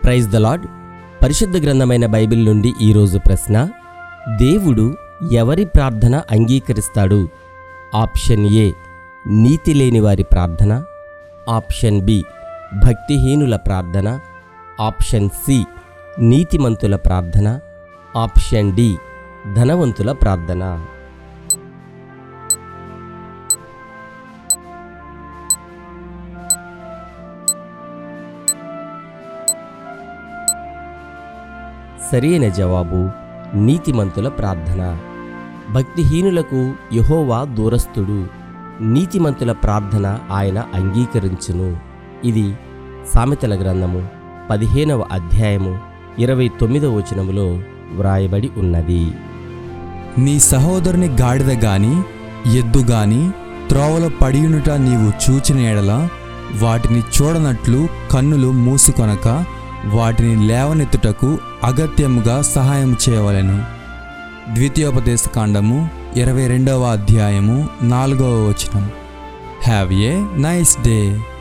Praise the lord. పరిశుద్ధ గ్రంథమైన Bible నుండి ఈరోజు ప్రశ్న: దేవుడు ఎవరి ప్రార్థన అంగీకరిస్తాడు? ఆప్షన్ ఏ, నీతి లేని వారి ప్రార్థన. ఆప్షన్ బి, భక్తిహీనుల ప్రార్థన. ఆప్షన్ సి, నీతిమంతుల ప్రార్థన. ఆప్షన్ డి, ధనవంతుల ప్రార్థన. సరైన జవాబు నీతిమంతుల ప్రార్థన. భక్తిహీనులకు యెహోవా దూరస్థుడు, నీతిమంతుల ప్రార్థన ఆయన అంగీకరించును. ఇది సామెతల గ్రంథము 15వ అధ్యాయము 29వ వచనములో వ్రాయబడి ఉన్నది. నీ సహోదరుని గాడిద గాని ఎద్దు గాని త్రోవలో పడియునుట నీవు చూచిన ఎడల వాటిని చూడనట్లు కన్నులు మూసుకొనక వాటిని లేవనెత్తుటకు అగత్యముగా సహాయం చేయవలెను. ద్వితీయోపదేశకాండము 22వ అధ్యాయము 4వ వచనం. Have a nice day.